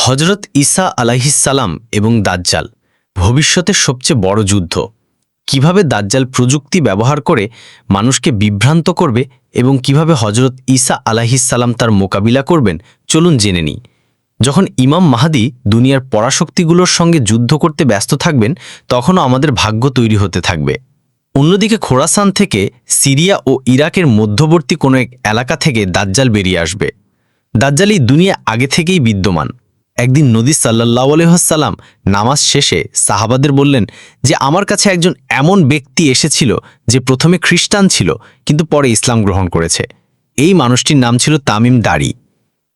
হজরত ঈসা আলাইহিসসালাম এবং দাজ্জাল ভবিষ্যতের সবচেয়ে বড় যুদ্ধ। কিভাবে দাজ্জাল প্রযুক্তি ব্যবহার করে মানুষকে বিভ্রান্ত করবে এবং কিভাবে হজরত ঈসা আলাইহিসসালাম তার মোকাবিলা করবেন, চলুন জেনে নিই। যখন ইমাম মাহদী দুনিয়ার পরাশক্তিগুলোর সঙ্গে যুদ্ধ করতে ব্যস্ত থাকবেন, তখনও আমাদের ভাগ্য তৈরি হতে থাকবে। অন্যদিকে খোরাসান থেকে সিরিয়া ও ইরাকের মধ্যবর্তী কোনো এক এলাকা থেকে দাজ্জাল বেরিয়ে আসবে। দাজ্জাল এই দুনিয়া আগে থেকেই বিদ্যমান। একদিন নবী সাল্লাল্লাহু আলাইহি ওয়াসাল্লাম নামাজ শেষে সাহাবাদের বললেন যে আমার কাছে একজন এমন ব্যক্তি এসেছিল যে প্রথমে খ্রিস্টান ছিল কিন্তু পরে ইসলাম গ্রহণ করেছে। এই মানুষটির নাম ছিল তামিম দারি।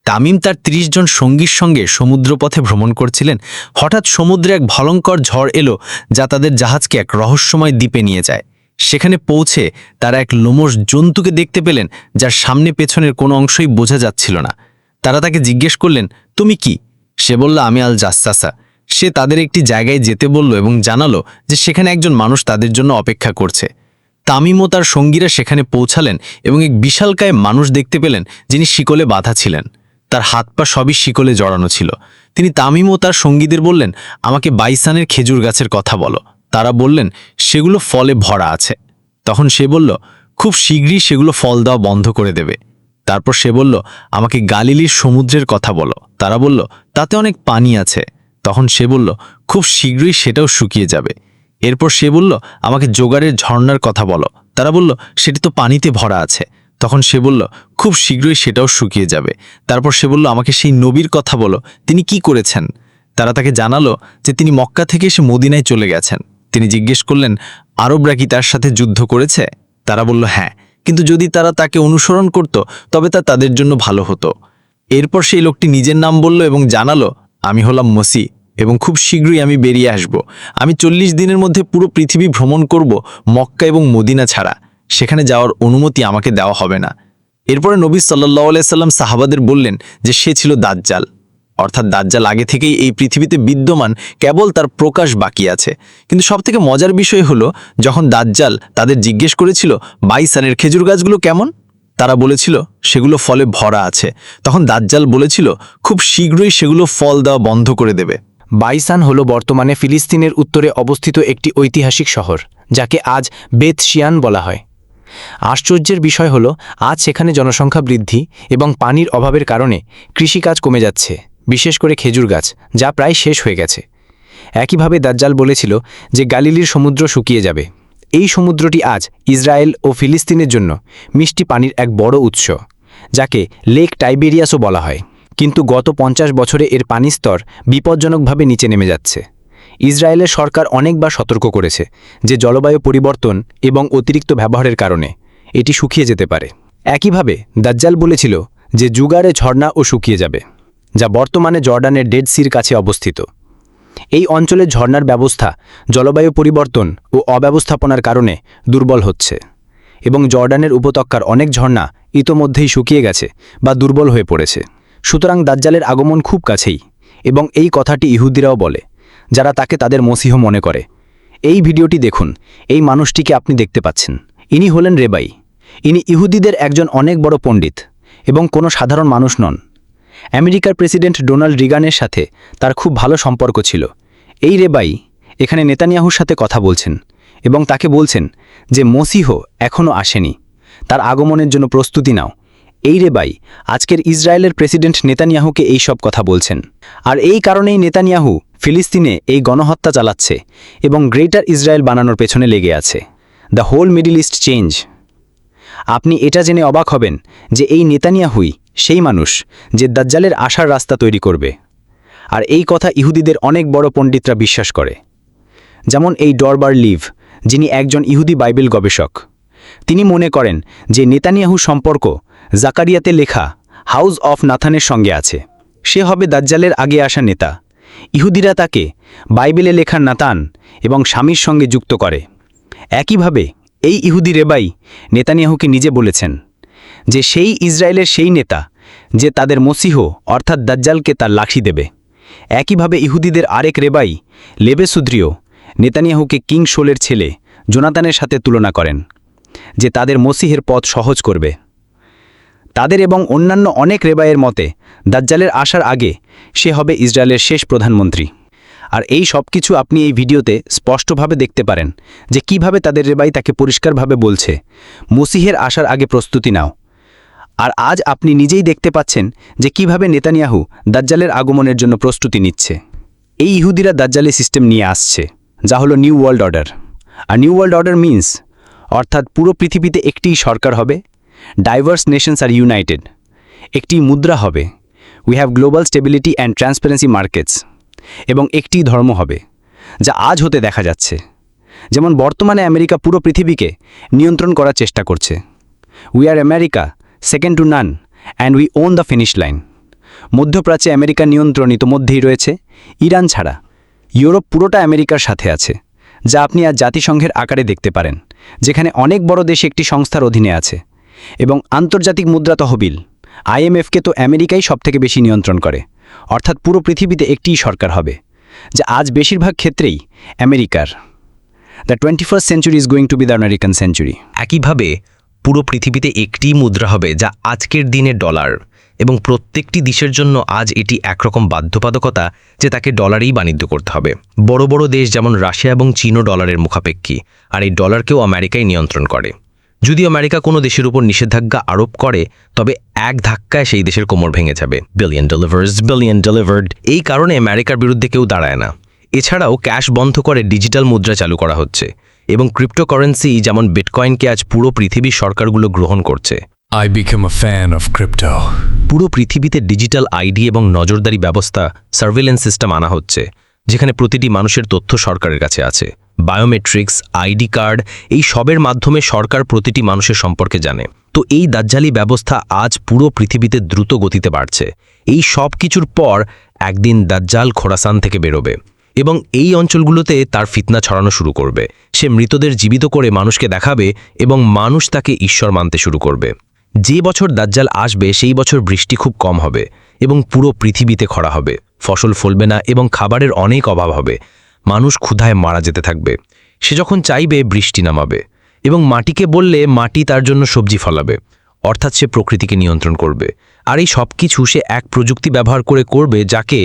তামিম তার ৩০ জন সঙ্গীর সঙ্গে সমুদ্রপথে ভ্রমণ করছিলেন। হঠাৎ সমুদ্রে এক ভয়ঙ্কর ঝড় এলো যা তাদের জাহাজকে এক রহস্যময় দ্বীপে নিয়ে যায়। সেখানে পৌঁছে তারা এক লোমশ জন্তুকে দেখতে পেলেন যার সামনে পেছনের কোনো অংশই বোঝা যাচ্ছিল না। তারা তাকে জিজ্ঞেস করলেন, তুমি কি? সে বলল, আমি আল জাসসাসা। সে তাদের একটি জায়গায় যেতে বলল এবং জানালো যে সেখানে একজন মানুষ তাদের জন্য অপেক্ষা করছে। তামিম ও তার সঙ্গীরা সেখানে পৌঁছালেন এবং এক বিশালকায় মানুষ দেখতে পেলেন যিনি শিকলে বাঁধা ছিলেন। তার হাত পা সবই শিকলে জড়ানো ছিল। তিনি তামিম ও তার সঙ্গীদের বললেন, আমাকে বাইসানের খেজুর গাছের কথা বলো। তারা বললেন, সেগুলো ফলে ভরা আছে। তখন সে বলল, খুব শীঘ্রই সেগুলো ফল দেওয়া বন্ধ করে দেবে। তারপর সে বলল, আমাকে গালিলির সমুদ্রের কথা বলো। তারা বলল, তাতে অনেক পানি আছে। তখন সে বলল, খুব শীঘ্রই সেটাও শুকিয়ে যাবে। এরপর সে বলল, আমাকে জোগাড়ের ঝর্ণার কথা বলো। তারা বলল, সেটি তো পানিতে ভরা আছে। তখন সে বলল, খুব শীঘ্রই সেটাও শুকিয়ে যাবে। তারপর সে বলল, আমাকে সেই নবীর কথা বলো, তিনি কি করেছেন? তারা তাকে জানালো যে তিনি মক্কা থেকে এসে মদিনায় চলে গেছেন। তিনি জিজ্ঞেস করলেন, আরবরা কি তার সাথে যুদ্ধ করেছে? তারা বলল, হ্যাঁ, কিন্তু যদি তারা তাকে অনুসরণ করত তবে তা তাদের জন্য ভালো হতো। এরপর সেই লোকটি নিজের নাম বলল এবং জানালো, আমি হলাম মসি এবং খুব শীঘ্রই আমি বেরিয়ে আসব। আমি ৪০ দিনের মধ্যে পুরো পৃথিবী ভ্রমণ করব, মক্কা এবং মদিনা ছাড়া। সেখানে যাওয়ার অনুমতি আমাকে দেওয়া হবে না। এরপরে নবী সাল্লাল্লাহু আলাইহি সাল্লাম সাহাবাদের বললেন যে সে ছিল দাজ্জাল, অর্থাৎ দাজ্জাল আগে থেকেই এই পৃথিবীতে বিদ্যমান, কেবল তার প্রকাশ বাকি আছে। কিন্তু সবথেকে মজার বিষয় হলো, যখন দাজ্জাল তাদের জিজ্ঞেস করেছিল বাইসানের খেজুর গাছগুলো কেমন, তারা বলেছিল সেগুলো ফলে ভরা আছে। তখন দাজ্জাল বলেছিল খুব শীঘ্রই সেগুলো ফল দেওয়া বন্ধ করে দেবে। বাইসান হল বর্তমানে ফিলিস্তিনের উত্তরে অবস্থিত একটি ঐতিহাসিক শহর, যাকে আজ বেত শিয়ান বলা হয়। আশ্চর্যের বিষয় হল, আজ সেখানে জনসংখ্যা বৃদ্ধি এবং পানির অভাবের কারণে কৃষিকাজ কমে যাচ্ছে, বিশেষ করে খেজুর গাছ, যা প্রায় শেষ হয়ে গেছে। একইভাবে দাজ্জাল বলেছিল যে গালিলির সমুদ্র শুকিয়ে যাবে। এই সমুদ্রটি আজ ইসরায়েল ও ফিলিস্তিনের জন্য মিষ্টি পানির এক বড় উৎস, যাকে লেক টাইবেরিয়াসও বলা হয়। কিন্তু গত ৫০ বছরে এর পানির স্তর বিপজ্জনকভাবে নিচে নেমে যাচ্ছে। ইসরায়েলের সরকার অনেকবার সতর্ক করেছে যে জলবায়ু পরিবর্তন এবং অতিরিক্ত ব্যবহারের কারণে এটি শুকিয়ে যেতে পারে। একইভাবে দাজ্জাল বলেছিল যে জুগারে ঝর্ণা ও শুকিয়ে যাবে, যা বর্তমানে জর্ডানের ডেড সির কাছে অবস্থিত। এই অঞ্চলের ঝর্ণার ব্যবস্থা জলবায়ু পরিবর্তন ও অব্যবস্থাপনার কারণে দুর্বল হচ্ছে এবং জর্ডানের উপত্যকার অনেক ঝর্ণা ইতোমধ্যেই শুকিয়ে গেছে বা দুর্বল হয়ে পড়েছে। সুতরাং দাজ্জালের আগমন খুব কাছেই, এবং এই কথাটি ইহুদিরাও বলে, যারা তাকে তাদের মসিহ মনে করে। এই ভিডিওটি দেখুন। এই মানুষটিকে আপনি দেখতে পাচ্ছেন, ইনি হলেন রেবাই। ইনি ইহুদিদের একজন অনেক বড় পণ্ডিত এবং কোনো সাধারণ মানুষ নন। আমেরিকার প্রেসিডেন্ট ডোনাল্ড রিগানের সাথে তার খুব ভালো সম্পর্ক ছিল। এই রেবাই এখানে নেতানিয়াহুর সাথে কথা বলছেন এবং তাকে বলছেন যে মসিহ এখনও আসেনি, তার আগমনের জন্য প্রস্তুতি নাও। এই রেবাই আজকের ইসরায়েলের প্রেসিডেন্ট নেতানিয়াহুকে এই সব কথা বলছেন। আর এই কারণেই নেতানিয়াহু ফিলিস্তিনে এই গণহত্যা চালাচ্ছে এবং গ্রেটার ইসরায়েল বানানোর পেছনে লেগে আছে। The whole Middle East change. আপনি এটা জেনে অবাক হবেন যে এই নেতানিয়াহুই সেই মানুষ যে দাজ্জালের আসার রাস্তা তৈরি করবে। আর এই কথা ইহুদিদের অনেক বড় পণ্ডিতরা বিশ্বাস করে, যেমন এই ডরবার লিভ, যিনি একজন ইহুদি বাইবেল গবেষক। তিনি মনে করেন যে নেতানিয়াহু সম্পর্ক জাকারিয়াতে লেখা হাউস অফ নাথানের সঙ্গে আছে। সে হবে দাজ্জালের আগে আসা নেতা। ইহুদিরা তাকে বাইবেলে লেখা নাতান এবং স্বামীর সঙ্গে যুক্ত করে। একইভাবে এই ইহুদি রেবাই নেতানিয়াহুকে নিজে বলেছেন যে সেই ইসরায়েলের সেই নেতা যে তাদের মসিহ অর্থাৎ দাজ্জালকে তার লাঠি দেবে। একইভাবে ইহুদিদের আরেক রেবাই লেবেসুদ্রিও নেতানিয়াহুকে কিং শোলের ছেলে জোনাতানের সাথে তুলনা করেন, যে তাদের মসিহের পথ সহজ করবে। তাদের এবং অন্যান্য অনেক রেবাইয়ের মতে দাজ্জালের আসার আগে সে হবে ইসরায়েলের শেষ প্রধানমন্ত্রী। আর এই সব কিছু আপনি এই ভিডিওতে স্পষ্টভাবে দেখতে পারেন যে কিভাবে তাদের রেবাই তাকে পরিষ্কারভাবে বলছে, মসিহের আসার আগে প্রস্তুতি নাও। আর আজ আপনি নিজেই দেখতে পাচ্ছেন যে কিভাবে নেতানিয়াহু দাজ্জালের আগমনের জন্য প্রস্তুতি নিচ্ছে। এই ইহুদিরা দাজ্জালি সিস্টেম নিয়ে আসছে, যা হলো নিউ ওয়ার্ল্ড অর্ডার। আর নিউ ওয়ার্ল্ড অর্ডার মিন্স অর্থাৎ পুরো পৃথিবীতে একটিই সরকার হবে, ডাইভার্স নেশনস আর ইউনাইটেড, একটি মুদ্রা হবে, we have global stability and transparency markets, এবং একটি ধর্ম হবে, যা আজ হতে দেখা যাচ্ছে। যেমন বর্তমানে আমেরিকা পুরো পৃথিবীকে নিয়ন্ত্রণ করার চেষ্টা করছে। We are America, second two naan, and we won the finish line. মধ্যপ্রাচ্যে আমেরিকা নিয়ন্ত্রণ ইতোমধ্যেই রয়েছে, ইরান ছাড়া। ইউরোপ পুরোটা আমেরিকার সাথে আছে, যা আপনি আজ জাতিসংঘের আকারে দেখতে পারেন, যেখানে অনেক বড় দেশ একটি সংস্থার অধীনে আছে। এবং আন্তর্জাতিক মুদ্রা তহবিল IMFকে তো আমেরিকাই সবথেকে বেশি নিয়ন্ত্রণ করে, অর্থাৎ পুরো পৃথিবীতে একটিই সরকার হবে, যা আজ বেশিরভাগ ক্ষেত্রেই আমেরিকার। The 21st century is going to B the American century. একইভাবে পুরো পৃথিবীতে একটিই মুদ্রা হবে, যা আজকের দিনে ডলার, এবং প্রত্যেকটি দেশের জন্য আজ এটি একরকম বাধ্যবাধকতা যে তাকে ডলারেই বাণিজ্য করতে হবে। বড় বড় দেশ যেমন রাশিয়া এবং চীনও ডলারের মুখাপেক্ষী, আর এই ডলারকেও আমেরিকাই নিয়ন্ত্রণ করে। যদি আমেরিকা কোনো দেশের উপর নিষেধাজ্ঞা আরোপ করে, তবে এক ধাক্কায় সেই দেশের কোমর ভেঙে যাবে। Billion delivered. এই কারণে আমেরিকার বিরুদ্ধে কেউ দাঁড়ায় না। এছাড়াও ক্যাশ বন্ধ করে ডিজিটাল মুদ্রা চালু করা হচ্ছে, এবং ক্রিপ্টোকারেন্সি যেমন বিটকয়েনকে আজ পুরো পৃথিবীর সরকারগুলো গ্রহণ করছে। I become a fan of crypto. পুরো পৃথিবীতে ডিজিটাল আইডি এবং নজরদারি ব্যবস্থা, সার্ভেলেন্স সিস্টেম আনা হচ্ছে, যেখানে প্রতিটি মানুষের তথ্য সরকারের কাছে আছে। বায়োমেট্রিক্স, আইডি কার্ড, এই সবের মাধ্যমে সরকার প্রতিটি মানুষের সম্পর্কে জানে। তো এই দাজ্জালি ব্যবস্থা আজ পুরো পৃথিবীতে দ্রুত গতিতে বাড়ছে। এই সব কিছুর পর একদিন দাজ্জাল খোরাসান থেকে বেরোবে, এবং এই অঞ্চলগুলোতে তার ফিতনা ছড়ানো শুরু করবে। সে মৃতদের জীবিত করে মানুষকে দেখাবে, এবং মানুষ তাকে ঈশ্বর মানতে শুরু করবে। যে বছর দাজ্জাল আসবে সেই বছর বৃষ্টি খুব কম হবে, এবং পুরো পৃথিবীতে খরা হবে, ফসল ফলবে না, এবং খাবারের অনেক অভাব হবে। মানুষ ক্ষুধায় মারা যেতে থাকবে। সে যখন চাইবে বৃষ্টি নামাবে, এবং মাটিকে বললে মাটি তার জন্য সবজি ফলাবে, অর্থাৎ সে প্রকৃতিকে নিয়ন্ত্রণ করবে। আর এই সব কিছু সে এক প্রযুক্তি ব্যবহার করে করবে, যাকে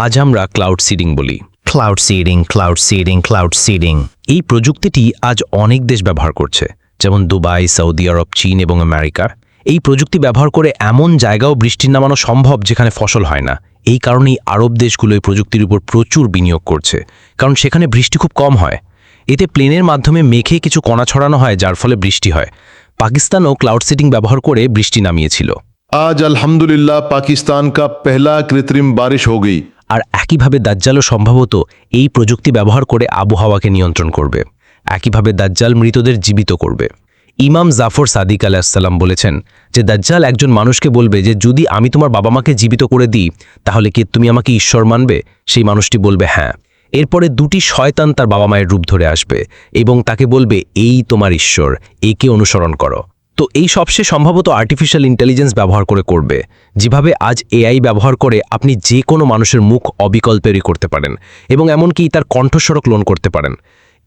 আজ আমরা ক্লাউড সিডিং বলি। ক্লাউড সিডিং এই প্রযুক্তিটি আজ অনেক দেশ ব্যবহার করছে, যেমন দুবাই, সৌদি আরব, চীন এবং আমেরিকা। এই প্রযুক্তি ব্যবহার করে এমন জায়গাও বৃষ্টি নামানো সম্ভব যেখানে ফসল হয় না। এই কারণেই আরব দেশগুলো এই প্রযুক্তির উপর প্রচুর বিনিয়োগ করছে, কারণ সেখানে বৃষ্টি খুব কম হয়। এতে প্লেনের মাধ্যমে মেঘে কিছু কণা ছড়ানো হয়, যার ফলে বৃষ্টি হয়। পাকিস্তানও ক্লাউড সিডিং ব্যবহার করে বৃষ্টি নামিয়েছিল। आज अल्हम्दुलिल्लाह पाकिस्तान का पहला कृत्रिम बारिश हो गई। আর একইভাবে দাজ্জালও সম্ভবত এই প্রযুক্তি ব্যবহার করে আবহাওয়াকে নিয়ন্ত্রণ করবে। একইভাবে দাজ্জাল মৃতদের জীবিত করবে। ইমাম জাফর সাদিক আলাইহিসসালাম বলেছেন যে দাজ্জাল একজন মানুষকে বলবে যে যদি আমি তোমার বাবা মাকে জীবিত করে দিই, তাহলে কি তুমি আমাকে ঈশ্বর মানবে? সেই মানুষটি বলবে হ্যাঁ। এরপরে দুটি শয়তান তার বাবা মায়ের রূপ ধরে আসবে এবং তাকে বলবে এই তোমার ঈশ্বর, একে অনুসরণ করো। তো এই সবসে সম্ভবত আর্টিফিশিয়াল ইন্টেলিজেন্স ব্যবহার করে করবে। যেভাবে আজ এআই ব্যবহার করে আপনি যে কোনো মানুষের মুখ অবিকল তৈরি করতে পারেন এবং এমনকি তার কণ্ঠস্বর ক্লোন করতে পারেন।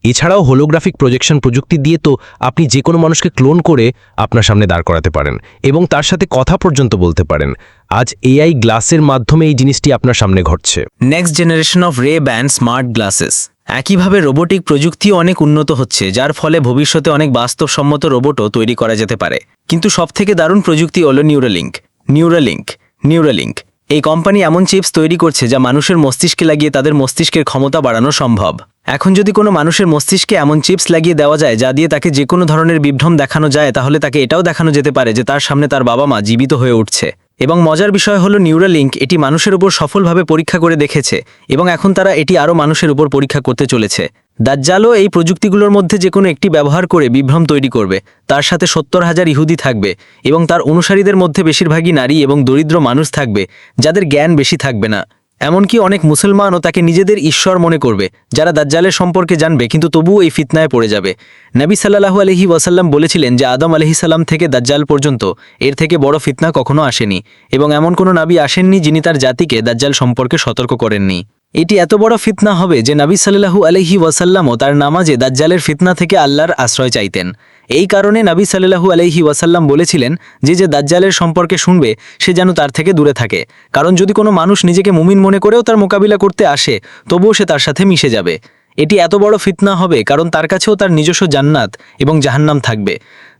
এছাড়াও হোলোগ্রাফিক প্রজেকশন প্রযুক্তি দিয়ে তো আপনি যে কোনো মানুষকে ক্লোন করে আপনার সামনে দাঁড় করাতে পারেন এবং তার সাথে কথা পর্যন্ত বলতে পারেন। আজ এআই গ্লাসের মাধ্যমে এই জিনিসটি আপনার সামনে ঘটছে। নেক্সট জেনারেশন অফ রে ব্যান্ড স্মার্ট গ্লাসেস। একইভাবে রোবোটিক প্রযুক্তিও অনেক উন্নত হচ্ছে, যার ফলে ভবিষ্যতে অনেক বাস্তবসম্মত রোবটও তৈরি করা যেতে পারে। কিন্তু সবথেকে দারুণ প্রযুক্তি হল নিউরালিঙ্ক। এই কোম্পানি এমন চিপস তৈরি করছে যা মানুষের মস্তিষ্কে লাগিয়ে তাদের মস্তিষ্কের ক্ষমতা বাড়ানো সম্ভব। এখন যদি কোনো মানুষের মস্তিষ্কে এমন চিপস লাগিয়ে দেওয়া যায় যা দিয়ে তাকে যে কোনো ধরনের বিভ্রম দেখানো যায়, তাহলে তাকে এটাও দেখানো যেতে পারে যে তার সামনে তার বাবা মা জীবিত হয়ে উঠছে। এবং মজার বিষয় হলো নিউরালিঙ্ক এটি মানুষের উপর সফলভাবে পরীক্ষা করে দেখেছে এবং এখন তারা এটি আরও মানুষের উপর পরীক্ষা করতে চলেছে। দাজ্জালও এই প্রযুক্তিগুলোর মধ্যে যে কোনো একটি ব্যবহার করে বিভ্রম তৈরি করবে। তার সাথে 70,000 ইহুদি থাকবে এবং তার অনুসারীদের মধ্যে বেশিরভাগই নারী এবং দরিদ্র মানুষ থাকবে, যাদের জ্ঞান বেশি থাকবে না। এমনকি অনেক মুসলমানও তাকে নিজেদের ঈশ্বর মনে করবে, যারা দাজ্জালের সম্পর্কে জানবে কিন্তু তবুও এই ফিতনায় পড়ে যাবে। নবী সাল্লাল্লাহু আলাইহি ওয়াসাল্লাম বলেছিলেন যে আদম আলাইহিস সালাম থেকে দাজ্জাল পর্যন্ত এর থেকে বড় ফিতনা কখনো আসেনি এবং এমন কোনো নবী আসেননি যিনি তার জাতিকে দাজ্জাল সম্পর্কে সতর্ক করেননি। এটি এত বড় ফিতনা হবে যে নবী সাল্লাল্লাহু আলাইহি ওয়াসাল্লামও তার নামাজে দাজ্জালের ফিতনা থেকে আল্লাহর আশ্রয় চাইতেন। এই কারণে নবী সাল্লাল্লাহু আলাইহি ওয়াসাল্লাম বলেছিলেন যে যে দাজ্জালের সম্পর্কে শুনবে সে যেন তার থেকে দূরে থাকে, কারণ যদি কোনো মানুষ নিজেকে মুমিন মনে করেও তার মোকাবিলা করতে আসে তবুও সে তার সাথে মিশে যাবে। এটি এত বড় ফিতনা হবে কারণ তার কাছেও তার নিজস্ব জান্নাত এবং জাহান্নাম থাকবে।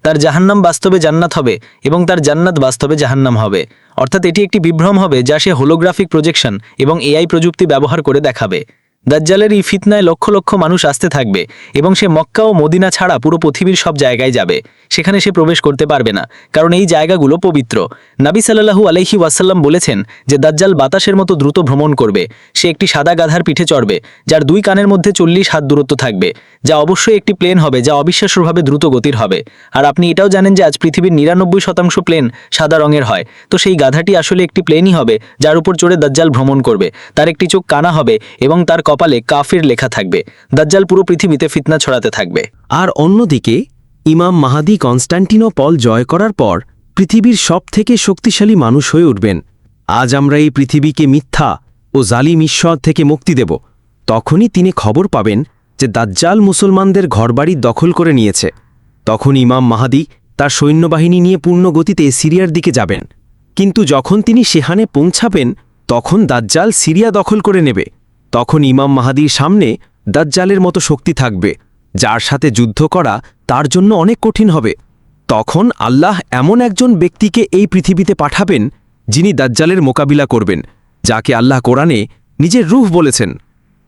তার জাহান্নাম বাস্তবে জান্নাত হবে এবং তার জান্নাত বাস্তবে জাহান্নাম হবে। অর্থাৎ এটি একটি বিভ্রম হবে যা সে হোলোগ্রাফিক প্রজেকশন এবং এআই প্রযুক্তি ব্যবহার করে দেখাবে। দাজ্জালের এই ফিতনায় লক্ষ লক্ষ মানুষ আসতে থাকবে এবং সে মক্কা ও মদিনা ছাড়া পুরো পৃথিবীর সব জায়গায় যাবে। সেখানে সে প্রবেশ করতে পারবে না, কারণ এই জায়গাগুলো পবিত্র। নবী সাল্লাল্লাহু আলাইহি ওয়াসাল্লাম বলেছেন যে দাজ্জাল বাতাসের মতো দ্রুত ভ্রমণ করবে। সে একটি সাদা গাধার পিঠে চড়বে যার 2 কানের মধ্যে 40 হাত দূরত্ব থাকবে, যা অবশ্যই একটি প্লেন হবে যা অবিশ্বাস্যভাবে দ্রুত গতির হবে। আর আপনি এটাও জানেন যে আজ পৃথিবীর 99% প্লেন সাদা রঙের হয়, তো সেই গাধাটি আসলে একটি প্লেনই হবে যার উপর চড়ে দাজ্জাল ভ্রমণ করবে। তার একটি চোখ কানা হবে এবং তার কপালে কাফির লেখা থাকবে। দাজ্জাল পুরো পৃথিবীতে ফিতনা ছড়াতে থাকবে। আর অন্যদিকে ইমাম মাহাদি কনস্ট্যান্টিনোপল জয় করার পর পৃথিবীর সবথেকে শক্তিশালী মানুষ হয়ে উঠবেন। আজ আমরা এই পৃথিবীকে মিথ্যা ও জালিম ঈশ্বর থেকে মুক্তি দেব। তখনই তিনি খবর পাবেন যে দাজ্জাল মুসলমানদের ঘরবাড়ি দখল করে নিয়েছে। তখন ইমাম মাহাদি তার সৈন্যবাহিনী নিয়ে পূর্ণ গতিতে সিরিয়ার দিকে যাবেন। কিন্তু যখন তিনি সেখানে পৌঁছাবেন তখন দাজ্জাল সিরিয়া দখল করে নেবে। তখন ইমাম মাহাদির সামনে দাজ্জালের মতো শক্তি থাকবে, যার সাথে যুদ্ধ করা তার জন্য অনেক কঠিন হবে। তখন আল্লাহ এমন একজন ব্যক্তিকে এই পৃথিবীতে পাঠাবেন যিনি দাজ্জালের মোকাবিলা করবেন, যাকে আল্লাহ কোরআনে নিজের রূহ বলেছেন।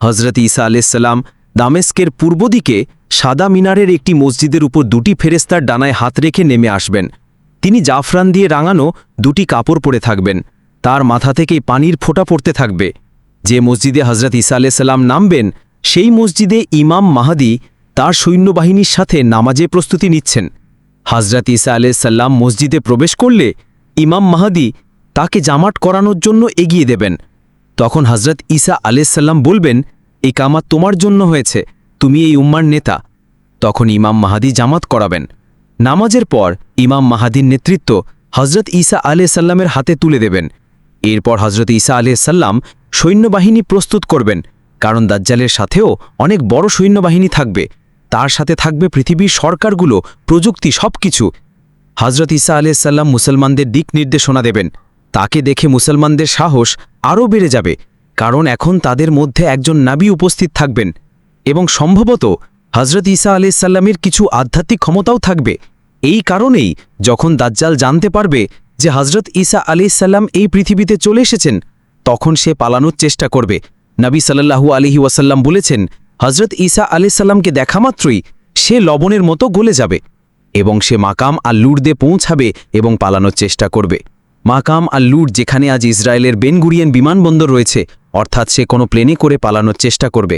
হজরত ঈসা আলাইহিসসালাম দামেস্কের পূর্ব দিকে সাদা মিনারের একটি মসজিদের উপর 2টি ফেরেস্তার ডানায় হাত রেখে নেমে আসবেন। তিনি জাফরান দিয়ে রাঙানো 2টি কাপড় পরে থাকবেন। তার মাথা থেকেই পানির ফোঁটা পড়তে থাকবে। যে মসজিদে হজরত ঈসা আলাইহিসসালাম নামবেন সেই মসজিদে ইমাম মাহাদি তার সৈন্যবাহিনীর সাথে নামাজে প্রস্তুতি নিচ্ছেন। হজরত ঈসা আলাইহিসসালাম মসজিদে প্রবেশ করলে ইমাম মাহাদি তাকে জামাত করানোর জন্য এগিয়ে দেবেন। তখন হজরত ঈসা আলাইহিসসালাম বলবেন, এই কামাত তোমার জন্য হয়েছে, তুমি এই উম্মার নেতা। তখন ইমাম মাহাদি জামাত করাবেন। নামাজের পর ইমাম মাহাদির নেতৃত্ব হজরত ঈসা আলাইহিসসালামের হাতে তুলে দেবেন। এরপর হজরত ঈসা আলাইহিসসালাম সৈন্যবাহিনী প্রস্তুত করবেন, কারণ দাজ্জালের সাথেও অনেক বড় সৈন্যবাহিনী থাকবে। তার সাথে থাকবে পৃথিবীর সরকারগুলো, প্রযুক্তি, সবকিছু। হজরত ঈসা আলাইহিসসালাম মুসলমানদের দিক নির্দেশনা দেবেন। তাকে দেখে মুসলমানদের সাহস আরও বেড়ে যাবে, কারণ এখন তাদের মধ্যে একজন নবী উপস্থিত থাকবেন এবং সম্ভবত হজরত ঈসা আলাইহিসসালামের কিছু আধ্যাত্মিক ক্ষমতাও থাকবে। এই কারণেই যখন দাজ্জাল জানতে পারবে যে হজরত ঈসা আলাইহিসসালাম এই পৃথিবীতে চলে এসেছেন, তখন সে পালানোর চেষ্টা করবে। নবী সাল্লাল্লাহু আলাইহি ওয়াসাল্লাম বলেছেন, হজরত ঈসা আলাইহিসসালামকে দেখা মাত্রই সে লবণের মতো গলে যাবে এবং সে মাকাম আল-লুর্দে পৌঁছাবে এবং পালানোর চেষ্টা করবে। মাকাম আল-লুর্দ যেখানে আজ ইসরায়েলের বেন গুরিয়ন বিমানবন্দর রয়েছে, অর্থাৎ সে কোনো প্লেনে করে পালানোর চেষ্টা করবে।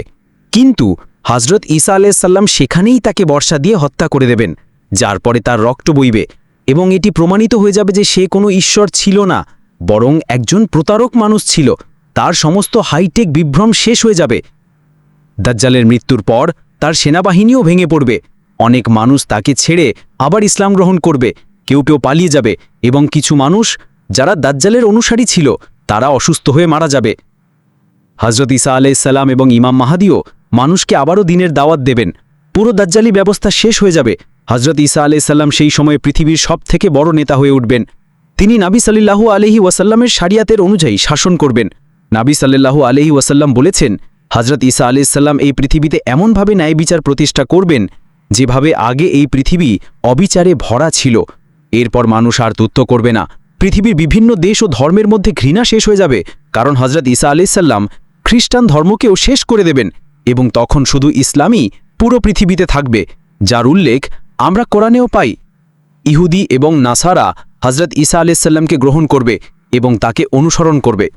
কিন্তু হজরত ঈসা আলাইহিসসালাম সেখানেই তাকে বর্ষা দিয়ে হত্যা করে দেবেন, যার পরে তার রক্ত বইবে এবং এটি প্রমাণিত হয়ে যাবে যে সে কোনো ঈশ্বর ছিল না, বরং একজন প্রতারক মানুষ ছিল। তার সমস্ত হাইটেক বিভ্রম শেষ হয়ে যাবে। দাজ্জালের মৃত্যুর পর তার সেনাবাহিনীও ভেঙে পড়বে। অনেক মানুষ তাকে ছেড়ে আবার ইসলাম গ্রহণ করবে, কেউ কেউ পালিয়ে যাবে এবং কিছু মানুষ যারা দাজ্জালের অনুসারী ছিল তারা অসুস্থ হয়ে মারা যাবে। হজরত ঈসা আলাইহিসসালাম এবং ইমাম মাহাদিও মানুষকে আবারও দিনের দাওয়াত দেবেন। পুরো দাজ্জালি ব্যবস্থা শেষ হয়ে যাবে। হজরত ঈসা আলাইহিসসালাম সেই সময়ে পৃথিবীর সবথেকে বড় নেতা হয়ে উঠবেন। তিনি নবী সাল্লাল্লাহু আলাইহি ওয়াসাল্লামের শরিয়াতের অনুযায়ী শাসন করবেন। নবী সাল্লাল্লাহু আলাইহি ওয়াসাল্লাম বলেছেন, হজরত ঈসা আলাইহিসসালাম এই পৃথিবীতে এমনভাবে ন্যায় বিচার প্রতিষ্ঠা করবেন যেভাবে আগে এই পৃথিবী অবিচারে ভরা ছিল। এরপর মানুষ আর তুচ্ছ করবে না। পৃথিবীর বিভিন্ন দেশ ও ধর্মের মধ্যে ঘৃণা শেষ হয়ে যাবে, কারণ হজরত ঈসা আলাইহিসসালাম খ্রিস্টান ধর্মকেও শেষ করে দেবেন এবং তখন শুধু ইসলামই পুরো পৃথিবীতে থাকবে, যার উল্লেখ আমরা কোরআনেও পাই। ইহুদি এবং নাসারা হজরত ঈসা আলাইহিসসালামকে গ্রহণ করবে এবং তাকে অনুসরণ করবে।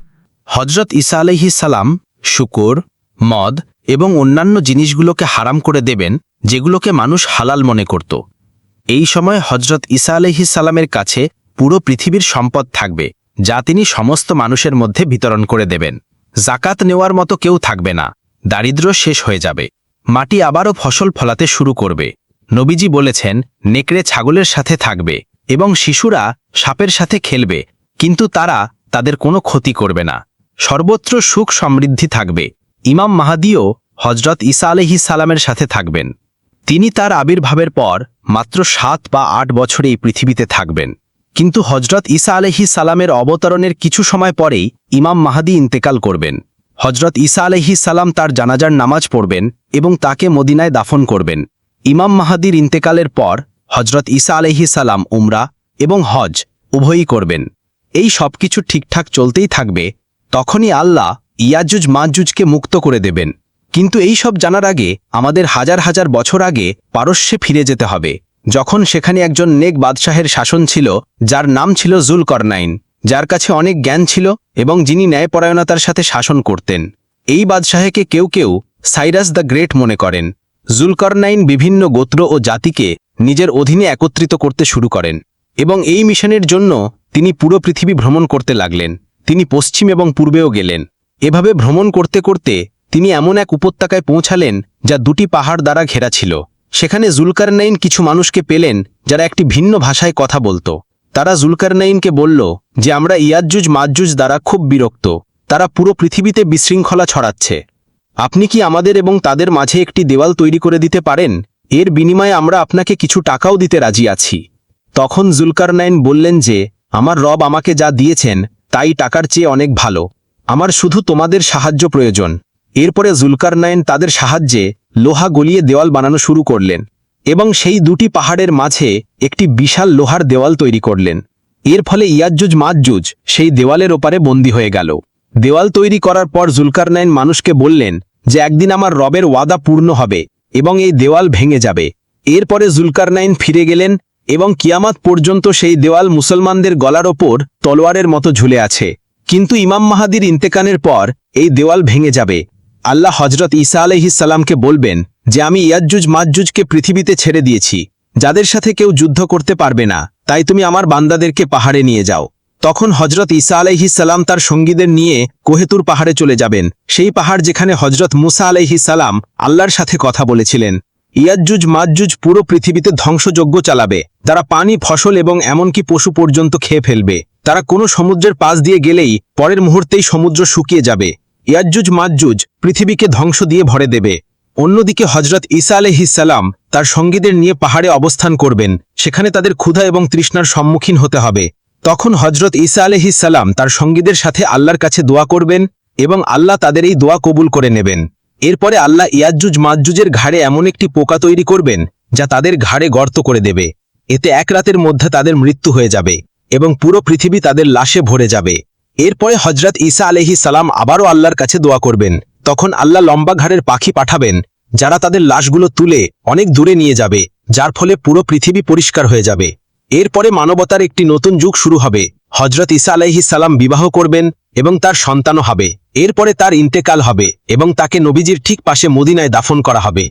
হজরত ঈসা আলাইহিসসালাম শুকর, মদ এবং অন্যান্য জিনিসগুলোকে হারাম করে দেবেন যেগুলোকে মানুষ হালাল মনে করত। এই সময় হজরত ঈসা আলাইহিসসালামের কাছে পুরো পৃথিবীর সম্পদ থাকবে, যা তিনি সমস্ত মানুষের মধ্যে বিতরণ করে দেবেন। জাকাত নেওয়ার মতো কেউ থাকবে না। দারিদ্র্য শেষ হয়ে যাবে। মাটি আবারও ফসল ফলাতে শুরু করবে। নবীজি বলেছেন, নেকড়ে ছাগলের সাথে থাকবে এবং শিশুরা সাপের সাথে খেলবে, কিন্তু তারা তাদের কোনো ক্ষতি করবে না। সর্বত্র সুখ সমৃদ্ধি থাকবে। ইমাম মাহাদিও হজরত ঈসা আলাইহিসসালামের সাথে থাকবেন। তিনি তার আবির্ভাবের পর মাত্র 7 বা 8 বছর এই পৃথিবীতে থাকবেন। কিন্তু হজরত ঈসা আলাইহিস সালামের অবতরণের কিছু সময় পরেই ইমাম মাহাদি ইন্তেকাল করবেন। হজরত ঈসা আলাইহিস সালাম তার জানাজার নামাজ পড়বেন এবং তাকে মদিনায় দাফন করবেন। ইমাম মাহাদির ইন্তেকালের পর হজরত ঈসা আলাইহিস সালাম উমরা এবং হজ উভয়ই করবেন। এই সব কিছু ঠিকঠাক চলতেই থাকবে, তখনই আল্লাহ ইয়াজুজ মাজুজকে মুক্ত করে দেবেন। কিন্তু এই সব জানার আগে আমাদের হাজার হাজার বছর আগে পারস্যে ফিরে যেতে হবে, যখন সেখানে একজন নেক বাদশাহের শাসন ছিল যার নাম ছিল জুলকরনাইন, যার কাছে অনেক জ্ঞান ছিল এবং যিনি ন্যায়পরায়ণতার সাথে শাসন করতেন। এই বাদশাহকে কেউ কেউ সাইরাস দ্য গ্রেট মনে করেন। জুলকরনাইন বিভিন্ন গোত্র ও জাতিকে নিজের অধীনে একত্রিত করতে শুরু করেন এবং এই মিশনের জন্য তিনি পুরো পৃথিবী ভ্রমণ করতে লাগলেন। তিনি পশ্চিম এবং পূর্বেও গেলেন। এভাবে ভ্রমণ করতে করতে তিনি এমন এক উপত্যকায় পৌঁছালেন যা 2টি পাহাড় দ্বারা ঘেরা ছিল। সেখানে জুলকারনাইন কিছু মানুষকে পেলেন যারা একটি ভিন্ন ভাষায় কথা বলতো। তারা জুলকারনাইনকে বলল যে আমরা ইয়াজুজ মাজুজ দ্বারা খুব বিরক্ত, তারা পুরো পৃথিবীতে বিশৃঙ্খলা ছড়াচ্ছে। আপনি কি আমাদের এবং তাদের মাঝে একটি দেওয়াল তৈরি করে দিতে পারেন? এর বিনিময়ে আমরা আপনাকে কিছু টাকাও দিতে রাজি আছি। তখন জুলকারনাইন বললেন যে আমার রব আমাকে যা দিয়েছেন তাই টাকার চেয়ে অনেক ভালো, আমার শুধু তোমাদের সাহায্য প্রয়োজন। এরপরে জুলকারনাইন তাদের সাহায্যে লোহা গলিয়ে দেওয়াল বানানো শুরু করলেন এবং সেই 2টি পাহাড়ের মাঝে একটি বিশাল লোহার দেওয়াল তৈরি করলেন। এর ফলে ইয়াজুজ মাজুজ সেই দেওয়ালের ওপারে বন্দী হয়ে গেল। দেওয়াল তৈরি করার পর জুলকারনাইন মানুষকে বললেন যে একদিন আমার রবের ওয়াদা পূর্ণ হবে এবং এই দেওয়াল ভেঙে যাবে। এরপরে জুলকারনাইন ফিরে গেলেন এবং কিয়ামত পর্যন্ত সেই দেওয়াল মুসলমানদের গলার ওপর তলোয়ারের মতো ঝুলে আছে। কিন্তু ইমাম মাহাদির ইন্তেকালের পর এই দেওয়াল ভেঙে যাবে। আল্লাহ হজরত ঈসা আলাইহিস সালামকে বলবেন যে আমি ইয়াজুজ মাজুজকে পৃথিবীতে ছেড়ে দিয়েছি, যাদের সাথে কেউ যুদ্ধ করতে পারবে না, তাই তুমি আমার বান্দাদেরকে পাহাড়ে নিয়ে যাও। তখন হজরত ঈসা আলাইহিস সালাম তার সঙ্গীদের নিয়ে কোহেতুর পাহাড়ে চলে যাবেন, সেই পাহাড় যেখানে হজরত মুসা আলাইহিস সালাম আল্লাহর সাথে কথা বলেছিলেন। ইয়াজুজ মাজুজ পুরো পৃথিবীতে ধ্বংসযজ্ঞ চালাবে, তারা পানি, ফসল এবং এমনকি পশু পর্যন্ত খেয়ে ফেলবে। তারা কোনো সমুদ্রের পাশ দিয়ে গেলেই পরের মুহূর্তেই সমুদ্র শুকিয়ে যাবে। ইয়াজুজ মাজুজ পৃথিবীকে ধ্বংস দিয়ে ভরে দেবে। অন্যদিকে হজরত ঈসা আলাইহিস সালাম তার সঙ্গীদের নিয়ে পাহাড়ে অবস্থান করবেন, সেখানে তাদের ক্ষুধা এবং তৃষ্ণার সম্মুখীন হতে হবে। তখন হজরত ঈসা আলাইহিস সালাম তার সঙ্গীদের সাথে আল্লাহর কাছে দোয়া করবেন এবং আল্লাহ তাদের এই দোয়া কবুল করে নেবেন। এরপরে আল্লাহ ইয়াজুজ মাজুজের ঘাড়ে এমন একটি পোকা তৈরি করবেন যা তাদের ঘাড়ে গর্ত করে দেবে। এতে এক রাতের মধ্যে তাদের মৃত্যু হয়ে যাবে এবং পুরো পৃথিবী তাদের লাশে ভরে যাবে। এরপরে হজরত ঈসা আলাইহিস সালাম আবারও আল্লাহর কাছে দোয়া করবেন। তখন আল্লাহ লম্বা ঘাড়ের পাখি পাঠাবেন যারা তাদের লাশগুলো তুলে অনেক দূরে নিয়ে যাবে, যার ফলে পুরো পৃথিবী পরিষ্কার হয়ে যাবে। এরপরে মানবতার একটি নতুন যুগ শুরু হবে। হজরত ঈসা আলাইহিস সালাম বিবাহ করবেন এবং তার সন্তানও হবে। এরপরে তার ইন্তেকাল হবে এবং তাকে নবীজির ঠিক পাশে মদিনায় দাফন করা হবে।